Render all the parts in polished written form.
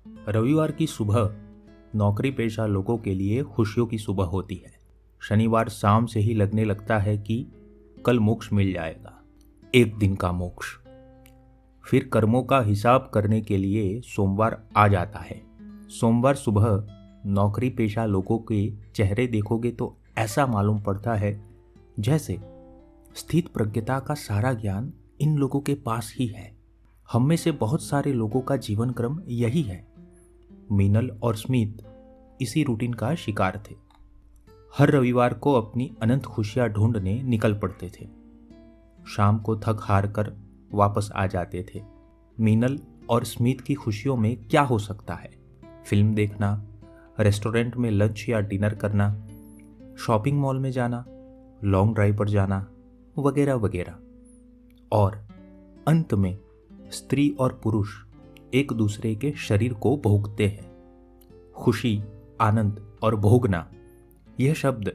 रविवार की सुबह नौकरी पेशा लोगों के लिए खुशियों की सुबह होती है। शनिवार शाम से ही लगने लगता है कि कल मोक्ष मिल जाएगा, एक दिन का मोक्ष। फिर कर्मों का हिसाब करने के लिए सोमवार आ जाता है। सोमवार सुबह नौकरी पेशा लोगों के चेहरे देखोगे तो ऐसा मालूम पड़ता है जैसे स्थित प्रज्ञता का सारा ज्ञान इन लोगों के पास ही है। हम में से बहुत सारे लोगों का जीवन क्रम यही है। मीनल और स्मिथ इसी रूटीन का शिकार थे। हर रविवार को अपनी अनंत खुशियां ढूंढने निकल पड़ते थे। शाम को थक हार कर वापस आ जाते थे। मीनल और स्मिथ की खुशियों में क्या हो सकता है? फिल्म देखना, रेस्टोरेंट में लंच या डिनर करना, शॉपिंग मॉल में जाना, लॉन्ग ड्राइव पर जाना, वगैरह वगैरह। और अंत में स्त्री और पुरुष एक दूसरे के शरीर को भोगते हैं। खुशी, आनंद और भोगना, यह शब्द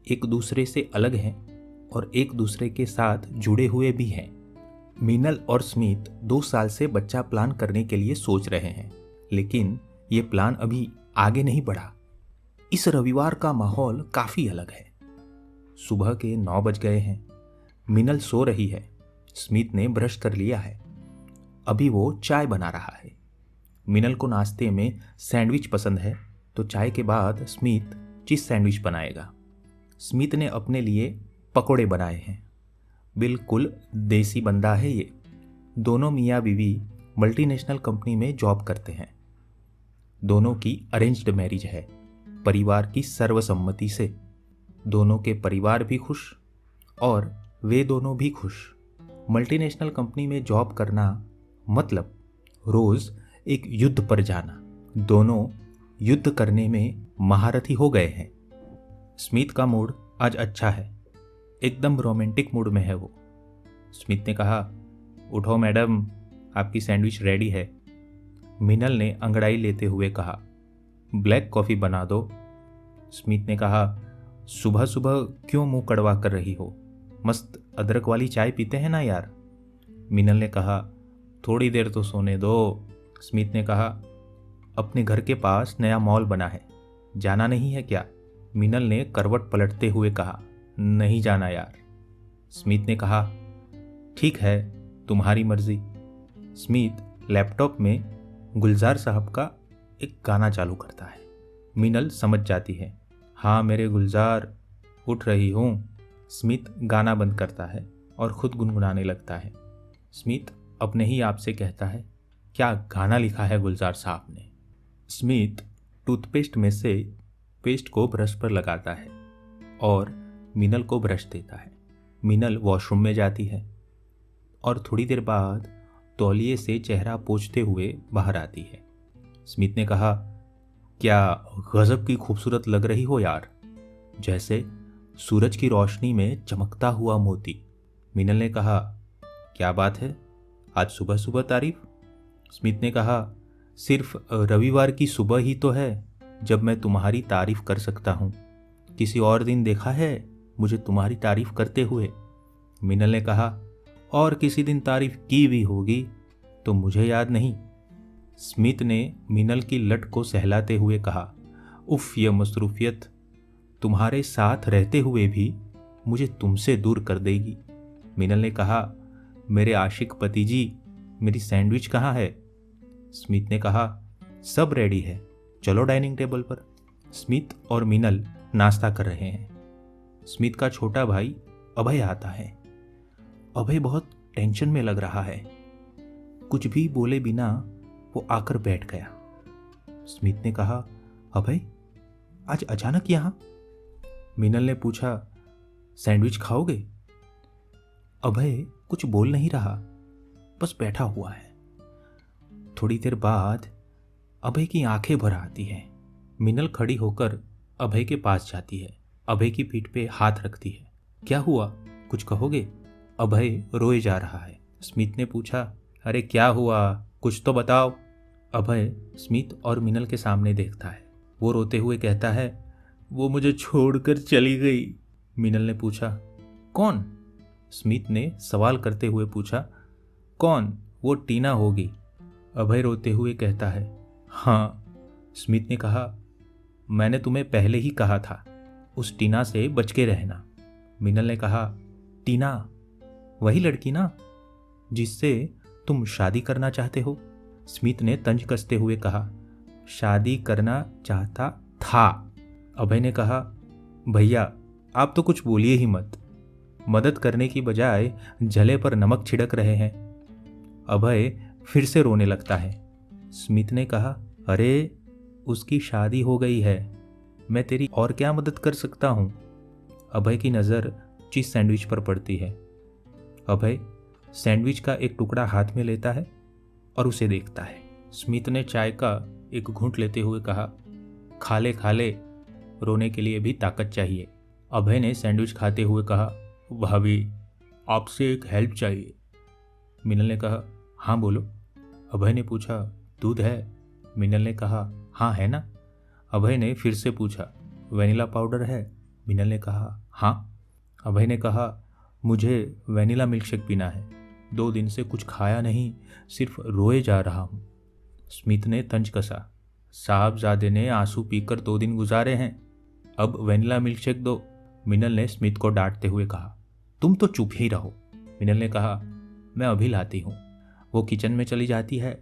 एक दूसरे से अलग हैं और एक दूसरे के साथ जुड़े हुए भी हैं। मीनल और स्मिथ 2 साल से बच्चा प्लान करने के लिए सोच रहे हैं, लेकिन ये प्लान अभी आगे नहीं बढ़ा। इस रविवार का माहौल काफी अलग है। सुबह के 9 बज गए हैं। मीनल सो रही है। स्मिथ ने ब्रश कर लिया है। अभी वो चाय बना रहा है। मीनल को नाश्ते में सैंडविच पसंद है, तो चाय के बाद स्मिथ चीज सैंडविच बनाएगा। स्मिथ ने अपने लिए पकोड़े बनाए हैं। बिल्कुल देसी बंदा है ये। दोनों मियाँ बीवी मल्टीनेशनल कंपनी में जॉब करते हैं। दोनों की अरेंज्ड मैरिज है, परिवार की सर्वसम्मति से। दोनों के परिवार भी खुश और वे दोनों भी खुश। मल्टीनेशनल कंपनी में जॉब करना मतलब रोज एक युद्ध पर जाना। दोनों युद्ध करने में महारथी हो गए हैं। स्मिथ का मूड आज अच्छा है, एकदम रोमांटिक मूड में है वो। स्मिथ ने कहा, उठो मैडम, आपकी सैंडविच रेडी है। मीनल ने अंगड़ाई लेते हुए कहा, ब्लैक कॉफ़ी बना दो। स्मिथ ने कहा, सुबह सुबह क्यों मुंह कड़वा कर रही हो? मस्त अदरक वाली चाय पीते हैं ना यार। मीनल ने कहा, थोड़ी देर तो सोने दो। स्मिथ ने कहा, अपने घर के पास नया मॉल बना है, जाना नहीं है क्या? मीनल ने करवट पलटते हुए कहा, नहीं जाना यार। स्मिथ ने कहा, ठीक है, तुम्हारी मर्जी। स्मिथ लैपटॉप में गुलजार साहब का एक गाना चालू करता है। मीनल समझ जाती है, हाँ मेरे गुलजार, उठ रही हूँ। स्मिथ गाना बंद करता है और खुद गुनगुनाने लगता है। स्मिथ अपने ही आप से कहता है, क्या गाना लिखा है गुलजार साहब ने। स्मिथ टूथपेस्ट में से पेस्ट को ब्रश पर लगाता है और मीनल को ब्रश देता है। मीनल वॉशरूम में जाती है और थोड़ी देर बाद तौलिए से चेहरा पोंछते हुए बाहर आती है। स्मिथ ने कहा, क्या गजब की खूबसूरत लग रही हो यार, जैसे सूरज की रोशनी में चमकता हुआ मोती। मीनल ने कहा, क्या बात है, आज सुबह सुबह तारीफ? स्मिथ ने कहा, सिर्फ रविवार की सुबह ही तो है जब मैं तुम्हारी तारीफ कर सकता हूँ। किसी और दिन देखा है मुझे तुम्हारी तारीफ करते हुए? मीनल ने कहा, और किसी दिन तारीफ की भी होगी तो मुझे याद नहीं। स्मिथ ने मीनल की लट को सहलाते हुए कहा, उफ, यह मसरूफियत तुम्हारे साथ रहते हुए भी मुझे तुमसे दूर कर देगी। मीनल ने कहा, मेरे आशिक पति जी, मेरी सैंडविच कहाँ है? स्मिथ ने कहा, सब रेडी है, चलो डाइनिंग टेबल पर। स्मिथ और मीनल नाश्ता कर रहे हैं। स्मिथ का छोटा भाई अभय आता है। अभय बहुत टेंशन में लग रहा है। कुछ भी बोले बिना वो आकर बैठ गया। स्मिथ ने कहा, अभय, आज अचानक यहाँ? मीनल ने पूछा, सैंडविच खाओगे? अभय कुछ बोल नहीं रहा, बस बैठा हुआ है। थोड़ी देर बाद अभय की आंखें भर आती हैं। मीनल खड़ी होकर अभय के पास जाती है, अभय की पीठ पे हाथ रखती है। क्या हुआ, कुछ कहोगे? अभय रोए जा रहा है। स्मिथ ने पूछा, अरे क्या हुआ, कुछ तो बताओ। अभय स्मिथ और मीनल के सामने देखता है। वो रोते हुए कहता है, वो मुझे छोड़कर चली गई। मीनल ने पूछा, कौन? स्मिथ ने सवाल करते हुए पूछा, कौन? वो टीना होगी। अभय रोते हुए कहता है, हाँ, स्मिथ ने कहा, मैंने तुम्हें पहले ही कहा था उस टीना से बच के रहना। मिनल ने कहा, टीना? वही लड़की ना जिससे तुम शादी करना चाहते हो? स्मिथ ने तंज कसते हुए कहा, शादी करना चाहता था। अभय ने कहा, भैया आप तो कुछ बोलिए ही मत, मदद करने की बजाय जले पर नमक छिड़क रहे हैं। अभय फिर से रोने लगता है। स्मिथ ने कहा, अरे उसकी शादी हो गई है, मैं तेरी और क्या मदद कर सकता हूँ? अभय की नज़र चीज़ सैंडविच पर पड़ती है। अभय सैंडविच का एक टुकड़ा हाथ में लेता है और उसे देखता है। स्मिथ ने चाय का एक घूंट लेते हुए कहा, खा ले, रोने के लिए भी ताकत चाहिए। अभय ने सैंडविच खाते हुए कहा, भाभी आपसे एक हेल्प चाहिए। मिनल ने कहा, हाँ बोलो। अभय ने पूछा, दूध है? मिनल ने कहा, हाँ है ना। अभय ने फिर से पूछा, वैनिला पाउडर है? मिनल ने कहा, हाँ। अभय ने कहा, मुझे वैनिला मिल्कशेक पीना है, 2 दिन से कुछ खाया नहीं, सिर्फ रोए जा रहा हूँ। स्मिथ ने तंज कसा, साहबजादे ने आंसू पीकर 2 दिन गुजारे हैं, अब वैनिला मिल्कशेक दो। मिनल ने स्मिथ को डांटते हुए कहा, तुम तो चुप ही रहो। मिनल ने कहा, मैं अभी लाती हूँ। वो किचन में चली जाती है।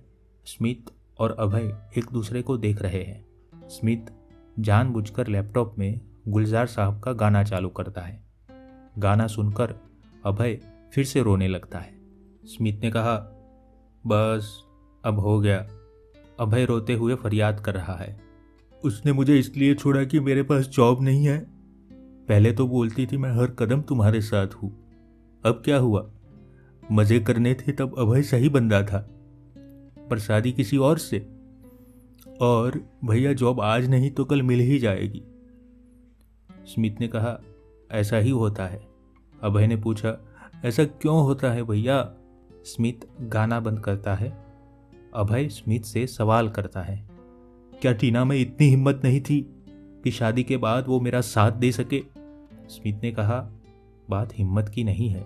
स्मिथ और अभय एक दूसरे को देख रहे हैं। स्मिथ जानबूझकर लैपटॉप में गुलजार साहब का गाना चालू करता है। गाना सुनकर अभय फिर से रोने लगता है। स्मिथ ने कहा, बस अब हो गया। अभय रोते हुए फरियाद कर रहा है, उसने मुझे इसलिए छोड़ा कि मेरे पास जॉब नहीं है। पहले तो बोलती थी मैं हर कदम तुम्हारे साथ हूँ, अब क्या हुआ? मजे करने थे तब अभय सही बंदा था, पर शादी किसी और से। और भैया जॉब आज नहीं तो कल मिल ही जाएगी। स्मिथ ने कहा, ऐसा ही होता है। अभय ने पूछा, ऐसा क्यों होता है भैया? स्मिथ गाना बंद करता है। अभय स्मिथ से सवाल करता है, क्या टीना में इतनी हिम्मत नहीं थी कि शादी के बाद वो मेरा साथ दे सके? स्मिथ ने कहा, बात हिम्मत की नहीं है।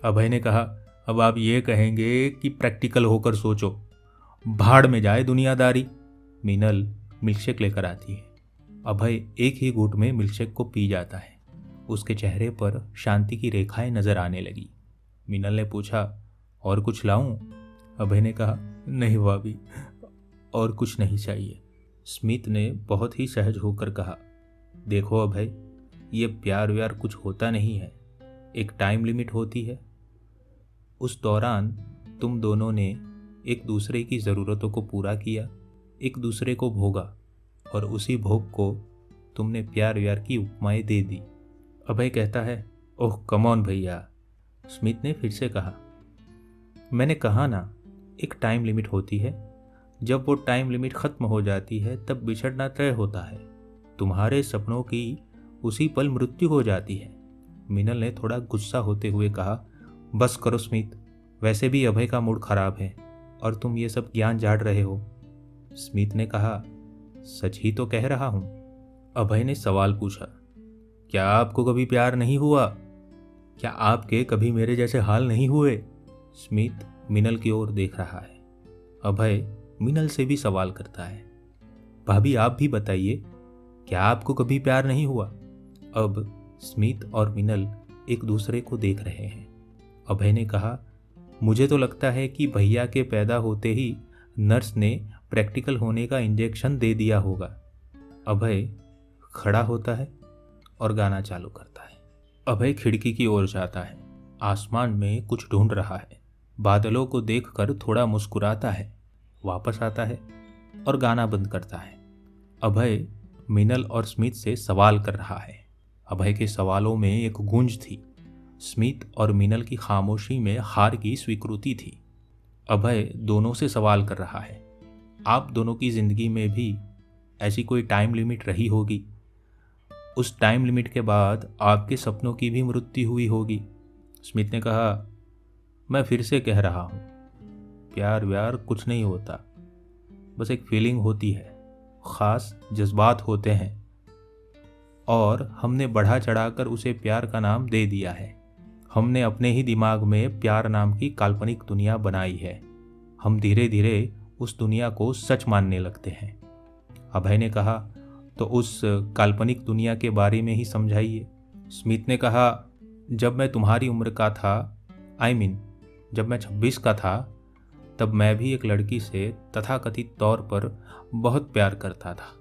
अभय ने कहा, अब आप ये कहेंगे कि प्रैक्टिकल होकर सोचो, भाड़ में जाए दुनियादारी। मिनल मिल्कशेक लेकर आती है। अभय एक ही घूंट में मिल्कशेक को पी जाता है। उसके चेहरे पर शांति की रेखाएं नजर आने लगी। मिनल ने पूछा, और कुछ लाऊं? अभय ने कहा, नहीं भाभी, और कुछ नहीं चाहिए। स्मिथ ने बहुत ही सहज होकर कहा, देखो अभय, ये प्यार व्यार कुछ होता नहीं है, एक टाइम लिमिट होती है। उस दौरान तुम दोनों ने एक दूसरे की ज़रूरतों को पूरा किया, एक दूसरे को भोगा, और उसी भोग को तुमने प्यार व्यार की उपमाएं दे दी। अभय कहता है, ओह कम ऑन भैया। स्मिथ ने फिर से कहा, मैंने कहा ना, एक टाइम लिमिट होती है, जब वो टाइम लिमिट ख़त्म हो जाती है तब बिछड़ना तय होता है। तुम्हारे सपनों की उसी पल मृत्यु हो जाती है। मिनल ने थोड़ा गुस्सा होते हुए कहा, बस करो स्मिथ, वैसे भी अभय का मूड खराब है और तुम ये सब ज्ञान झाड़ रहे हो। स्मिथ ने कहा, सच ही तो कह रहा हूँ। अभय ने सवाल पूछा, क्या आपको कभी प्यार नहीं हुआ? क्या आपके कभी मेरे जैसे हाल नहीं हुए? स्मिथ मिनल की ओर देख रहा है। अभय मिनल से भी सवाल करता है, भाभी आप भी बताइए, क्या आपको कभी प्यार नहीं हुआ? अब स्मिथ और मिनल एक दूसरे को देख रहे हैं। अभय ने कहा, मुझे तो लगता है कि भैया के पैदा होते ही नर्स ने प्रैक्टिकल होने का इंजेक्शन दे दिया होगा। अभय खड़ा होता है और गाना चालू करता है। अभय खिड़की की ओर जाता है, आसमान में कुछ ढूंढ रहा है। बादलों को देखकर थोड़ा मुस्कुराता है, वापस आता है और गाना बंद करता है। अभय मिनल और स्मिथ से सवाल कर रहा है। अभय के सवालों में एक गूंज थी, स्मिथ और मिनल की खामोशी में हार की स्वीकृति थी। अभय दोनों से सवाल कर रहा है, आप दोनों की जिंदगी में भी ऐसी कोई टाइम लिमिट रही होगी? उस टाइम लिमिट के बाद आपके सपनों की भी मृत्यु हुई होगी। स्मिथ ने कहा, मैं फिर से कह रहा हूँ, प्यार व्यार कुछ नहीं होता, बस एक फीलिंग होती है, ख़ास जज्बात होते हैं, और हमने बढ़ा चढ़ाकर उसे प्यार का नाम दे दिया है। हमने अपने ही दिमाग में प्यार नाम की काल्पनिक दुनिया बनाई है। हम धीरे धीरे उस दुनिया को सच मानने लगते हैं। अभय ने कहा, तो उस काल्पनिक दुनिया के बारे में ही समझाइए। स्मिथ ने कहा, जब मैं तुम्हारी उम्र का था, जब मैं 26 का था, तब मैं भी एक लड़की से तथाकथित तौर पर बहुत प्यार करता था।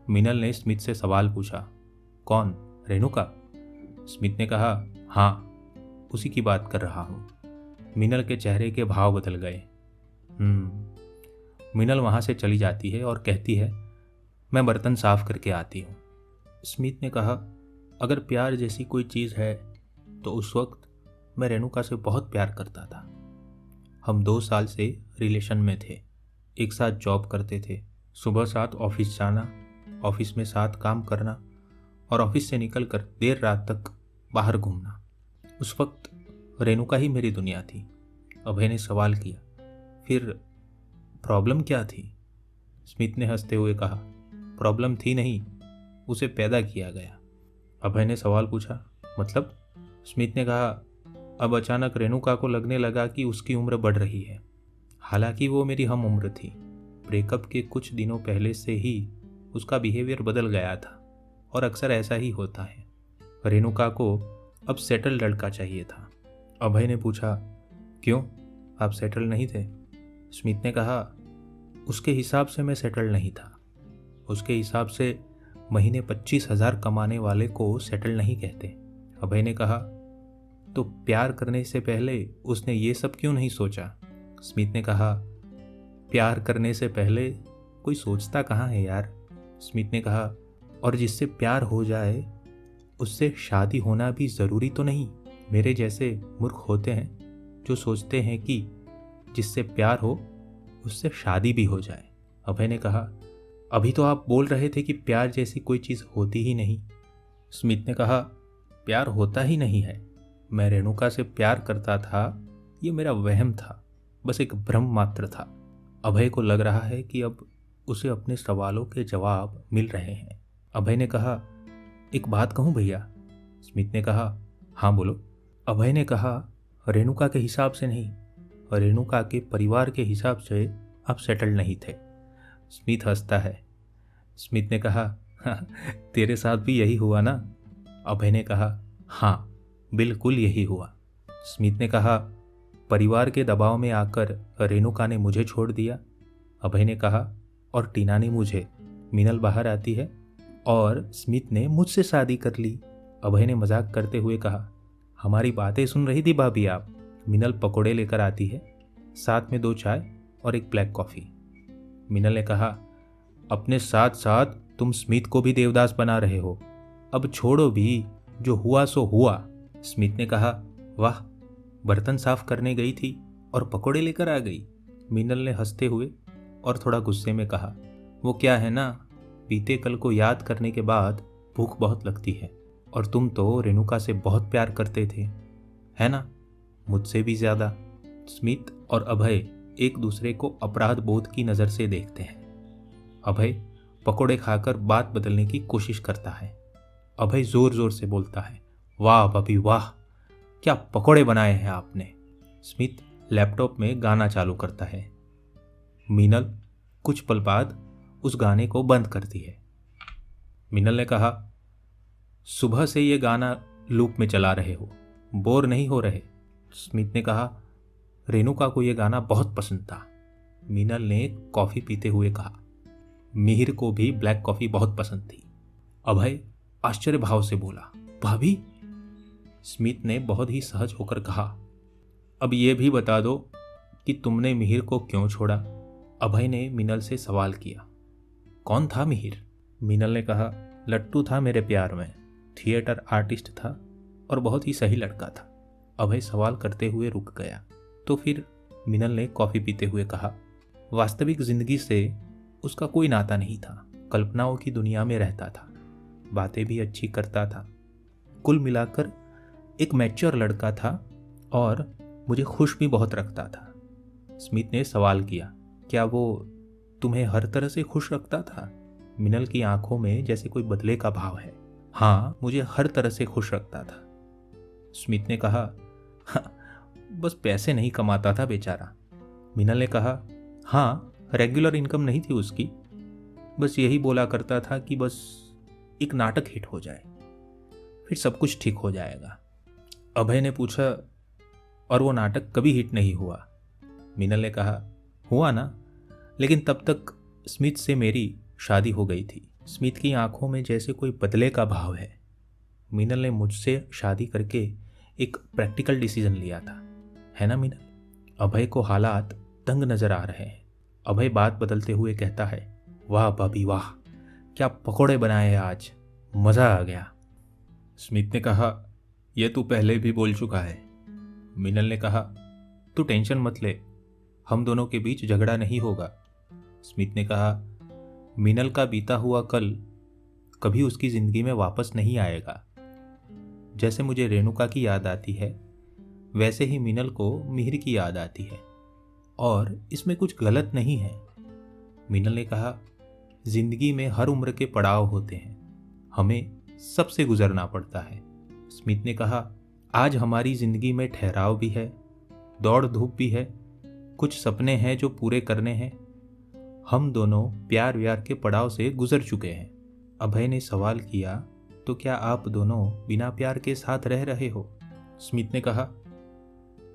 मिनल ने स्मिथ से सवाल पूछा, कौन, रेणुका? स्मिथ ने कहा, हाँ, उसी की बात कर रहा हूँ। मिनल के चेहरे के भाव बदल गए। मिनल वहाँ से चली जाती है और कहती है, मैं बर्तन साफ करके आती हूँ। स्मिथ ने कहा, अगर प्यार जैसी कोई चीज़ है तो उस वक्त मैं रेणुका से बहुत प्यार करता था। हम 2 साल से रिलेशन में थे, एक साथ जॉब करते थे, सुबह साथ ऑफिस जाना, ऑफिस में साथ काम करना और ऑफिस से निकलकर देर रात तक बाहर घूमना। उस वक्त रेणुका ही मेरी दुनिया थी। अभय ने सवाल किया, फिर प्रॉब्लम क्या थी? स्मिथ ने हंसते हुए कहा, प्रॉब्लम थी नहीं, उसे पैदा किया गया। अभय ने सवाल पूछा, मतलब? स्मिथ ने कहा, अब अचानक रेणुका को लगने लगा कि उसकी उम्र बढ़ रही है। हालांकि वो मेरी हम उम्र थी। ब्रेकअप के कुछ दिनों पहले से ही उसका बिहेवियर बदल गया था और अक्सर ऐसा ही होता है। रेणुका को अब सेटल लड़का चाहिए था। अभय ने पूछा, क्यों, आप सेटल नहीं थे? स्मिथ ने कहा, उसके हिसाब से मैं सेटल नहीं था। उसके हिसाब से महीने 25,000 कमाने वाले को सेटल नहीं कहते। अभय ने कहा, तो प्यार करने से पहले उसने ये सब क्यों नहीं सोचा? स्मिथ ने कहा, प्यार करने से पहले कोई सोचता कहाँ है यार। स्मिथ ने कहा, और जिससे प्यार हो जाए उससे शादी होना भी ज़रूरी तो नहीं। मेरे जैसे मूर्ख होते हैं जो सोचते हैं कि जिससे प्यार हो उससे शादी भी हो जाए। अभय ने कहा, अभी तो आप बोल रहे थे कि प्यार जैसी कोई चीज़ होती ही नहीं। स्मिथ ने कहा, प्यार होता ही नहीं है। मैं रेणुका से प्यार करता था, ये मेरा वहम था, बस एक भ्रम मात्र था। अभय को लग रहा है कि अब उसे अपने सवालों के जवाब मिल रहे हैं। अभय ने कहा, एक बात कहूँ भैया? स्मिथ ने कहा, हाँ बोलो। अभय ने कहा, रेणुका के हिसाब से नहीं, रेणुका के परिवार के हिसाब से आप सेटल नहीं थे। स्मिथ हंसता है। स्मिथ ने कहा, हाँ, तेरे साथ भी यही हुआ ना? अभय ने कहा, हाँ, बिल्कुल यही हुआ। स्मिथ ने कहा, परिवार के दबाव में आकर रेणुका ने मुझे छोड़ दिया। अभय ने कहा, और टीना ने मुझे। मिनल बाहर आती है और स्मिथ ने मुझसे शादी कर ली। अभय ने मजाक करते हुए कहा, हमारी बातें सुन रही थी भाभी आप? मिनल पकोड़े लेकर आती है, साथ में 2 चाय और एक ब्लैक कॉफ़ी। मिनल ने कहा, अपने साथ साथ तुम स्मिथ को भी देवदास बना रहे हो। अब छोड़ो भी, जो हुआ सो हुआ। स्मिथ ने कहा, वाह, बर्तन साफ करने गई थी और पकोड़े लेकर आ गई। मिनल ने हंसते हुए और थोड़ा गुस्से में कहा, वो क्या है ना, बीते कल को याद करने के बाद भूख बहुत लगती है, और तुम तो रेणुका से बहुत प्यार करते थे, है ना? मुझसे भी ज़्यादा। स्मिथ और अभय एक दूसरे को अपराध बोध की नज़र से देखते हैं। अभय पकोड़े खाकर बात बदलने की कोशिश करता है। अभय जोर जोर से बोलता है, वाह भाभी वाह, क्या पकोड़े बनाए हैं आपने। स्मिथ लैपटॉप में गाना चालू करता है। मिनल कुछ पल बाद उस गाने को बंद करती है। मिनल ने कहा, सुबह से ये गाना लूप में चला रहे हो, बोर नहीं हो रहे? स्मिथ ने कहा, रेणुका को यह गाना बहुत पसंद था। मिनल ने कॉफ़ी पीते हुए कहा, मिहिर को भी ब्लैक कॉफ़ी बहुत पसंद थी। अभय आश्चर्य भाव से बोला, भाभी? स्मिथ ने बहुत ही सहज होकर कहा, अब ये भी बता दो कि तुमने मिहिर को क्यों छोड़ा? अभय ने मिनल से सवाल किया, कौन था मिहिर? मिनल ने कहा, लट्टू था मेरे प्यार में, थिएटर आर्टिस्ट था और बहुत ही सही लड़का था। अभय सवाल करते हुए रुक गया। तो फिर मिनल ने कॉफ़ी पीते हुए कहा, वास्तविक जिंदगी से उसका कोई नाता नहीं था, कल्पनाओं की दुनिया में रहता था, बातें भी अच्छी करता था, कुल मिलाकर एक मैच्योर लड़का था और मुझे खुश भी बहुत रखता था। स्मिथ ने सवाल किया, क्या वो तुम्हें हर तरह से खुश रखता था? मिनल की आंखों में जैसे कोई बदले का भाव है। हाँ, मुझे हर तरह से खुश रखता था। स्मिथ ने कहा, हाँ, बस पैसे नहीं कमाता था बेचारा। मिनल ने कहा, हाँ, रेगुलर इनकम नहीं थी उसकी, बस यही बोला करता था कि बस एक नाटक हिट हो जाए, फिर सब कुछ ठीक हो जाएगा। अभय ने पूछा, और वो नाटक कभी हिट नहीं हुआ? मीनल ने कहा, हुआ ना, लेकिन तब तक स्मिथ से मेरी शादी हो गई थी। स्मिथ की आंखों में जैसे कोई बदले का भाव है। मीनल ने मुझसे शादी करके एक प्रैक्टिकल डिसीजन लिया था, है ना मीनल? अभय को हालात तंग नजर आ रहे हैं। अभय बात बदलते हुए कहता है, वाह भाभी वाह, क्या पकोड़े बनाए आज, मज़ा आ गया। स्मिथ ने कहा, यह तू पहले भी बोल चुका है। मीनल ने कहा, तू टेंशन मत ले, हम दोनों के बीच झगड़ा नहीं होगा। स्मिथ ने कहा, मीनल का बीता हुआ कल कभी उसकी ज़िंदगी में वापस नहीं आएगा। जैसे मुझे रेणुका की याद आती है, वैसे ही मीनल को मिहिर की याद आती है, और इसमें कुछ गलत नहीं है। मीनल ने कहा, जिंदगी में हर उम्र के पड़ाव होते हैं, हमें सबसे गुजरना पड़ता है। स्मिथ ने कहा, आज हमारी जिंदगी में ठहराव भी है, दौड़ धूप भी है, कुछ सपने हैं जो पूरे करने हैं। हम दोनों प्यार व्यार के पड़ाव से गुजर चुके हैं। अभय ने सवाल किया, तो क्या आप दोनों बिना प्यार के साथ रह रहे हो? स्मिथ ने कहा,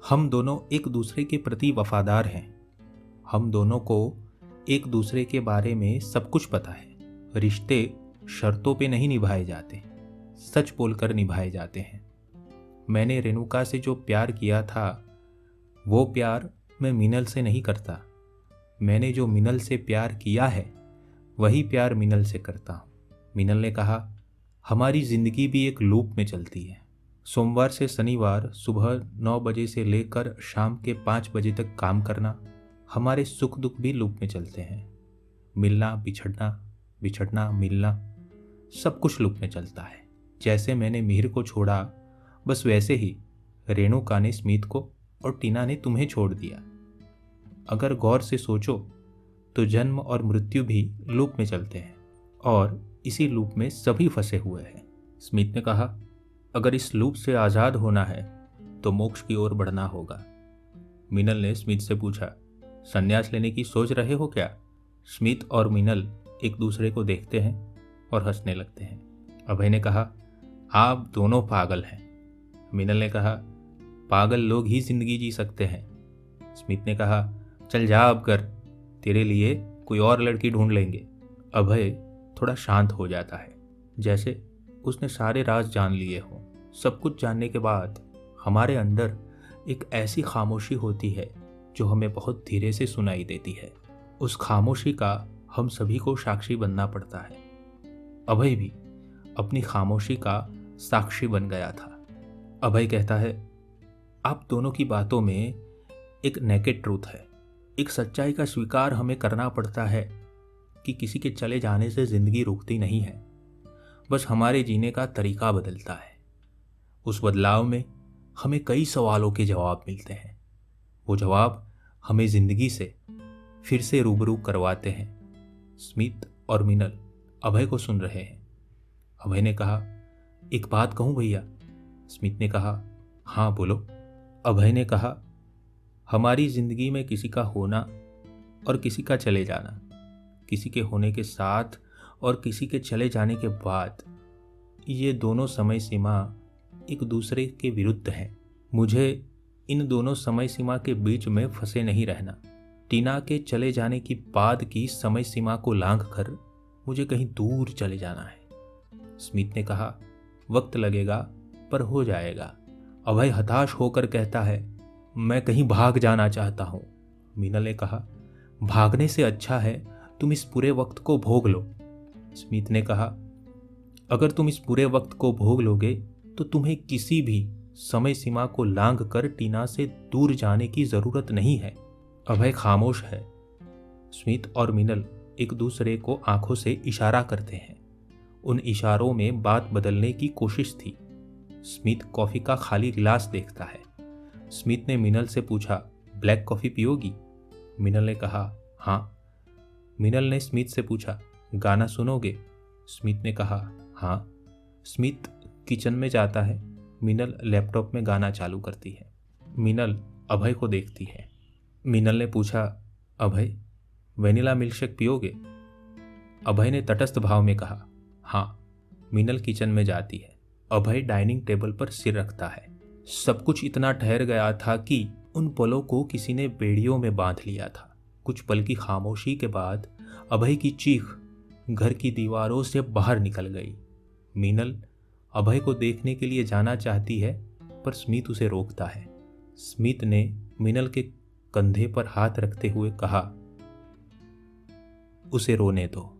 हम दोनों एक दूसरे के प्रति वफादार हैं। हम दोनों को एक दूसरे के बारे में सब कुछ पता है। रिश्ते शर्तों पे नहीं निभाए जाते, सच बोलकर निभाए जाते हैं। मैंने रेणुका से जो प्यार किया था, वो प्यार मैं मीनल से नहीं करता। मैंने जो मीनल से प्यार किया है, वही प्यार मीनल से करता हूँ। मीनल ने कहा, हमारी ज़िंदगी भी एक लूप में चलती है। सोमवार से शनिवार सुबह 9 बजे से लेकर शाम के 5 बजे तक काम करना। हमारे सुख दुख भी लूप में चलते हैं। मिलना बिछड़ना, बिछड़ना मिलना, सब कुछ लूप में चलता है। जैसे मैंने मिहिर को छोड़ा, बस वैसे ही रेणुका ने स्मिथ को और टीना ने तुम्हें छोड़ दिया। अगर गौर से सोचो तो जन्म और मृत्यु भी लूप में चलते हैं, और इसी लूप में सभी फंसे हुए हैं। स्मिथ ने कहा, अगर इस लूप से आज़ाद होना है तो मोक्ष की ओर बढ़ना होगा। मीनल ने स्मिथ से पूछा, संन्यास लेने की सोच रहे हो क्या? स्मिथ और मीनल एक दूसरे को देखते हैं और हंसने लगते हैं। अभय ने कहा, आप दोनों पागल हैं। मीनल ने कहा, पागल लोग ही जिंदगी जी सकते हैं। स्मिथ ने कहा, चल जा अब घर, तेरे लिए कोई और लड़की ढूंढ लेंगे। अभय थोड़ा शांत हो जाता है, जैसे उसने सारे राज जान लिए हों। सब कुछ जानने के बाद हमारे अंदर एक ऐसी खामोशी होती है जो हमें बहुत धीरे से सुनाई देती है। उस खामोशी का हम सभी को साक्षी बनना पड़ता है। अभय भी अपनी खामोशी का साक्षी बन गया था। अभय कहता है, आप दोनों की बातों में एक नेकेड ट्रूथ है, एक सच्चाई का स्वीकार हमें करना पड़ता है कि किसी के चले जाने से जिंदगी रुकती नहीं है, बस हमारे जीने का तरीका बदलता है। उस बदलाव में हमें कई सवालों के जवाब मिलते हैं। वो जवाब हमें जिंदगी से फिर से रूबरू करवाते हैं। स्मिथ और मीनल अभय को सुन रहे हैं। अभय ने कहा, एक बात कहूं भैया? स्मिथ ने कहा, हाँ बोलो। अभय ने कहा, हमारी जिंदगी में किसी का होना और किसी का चले जाना, किसी के होने के साथ और किसी के चले जाने के बाद, ये दोनों समय सीमा एक दूसरे के विरुद्ध हैं। मुझे इन दोनों समय सीमा के बीच में फंसे नहीं रहना। टीना के चले जाने की बाद की समय सीमा को लांघकर मुझे कहीं दूर चले जाना है। स्मिथ ने कहा, वक्त लगेगा पर हो जाएगा। अभय हताश होकर कहता है, मैं कहीं भाग जाना चाहता हूँ। मीनल ने कहा, भागने से अच्छा है तुम इस पूरे वक्त को भोग लो। स्मिथ ने कहा, अगर तुम इस पूरे वक्त को भोग लोगे तो तुम्हें किसी भी समय सीमा को लांघ कर टीना से दूर जाने की जरूरत नहीं है। अभय खामोश है। स्मिथ और मीनल एक दूसरे को आंखों से इशारा करते हैं। उन इशारों में बात बदलने की कोशिश थी। स्मिथ कॉफी का खाली गिलास देखता है। स्मिथ ने मीनल से पूछा, ब्लैक कॉफी पियोगी? मीनल ने कहा, हाँ। मीनल ने स्मिथ से पूछा, गाना सुनोगे? स्मिथ ने कहा, हाँ। स्मिथ किचन में जाता है। मीनल लैपटॉप में गाना चालू करती है। मीनल अभय को देखती है। मीनल ने पूछा, अभय वेनिला मिल्कशेक पियोगे? अभय ने तटस्थ भाव में कहा। हाँ। मीनल किचन में जाती है। अभय डाइनिंग टेबल पर सिर रखता है। सब कुछ इतना ठहर गया था कि उन पलों को किसी ने बेड़ियों में बांध लिया था। कुछ पल की खामोशी के बाद अभय की चीख घर की दीवारों से बाहर निकल गई। मीनल अभय को देखने के लिए जाना चाहती है, पर स्मित उसे रोकता है। स्मित ने मीनल के कंधे पर हाथ रखते हुए कहा, उसे रोने दो।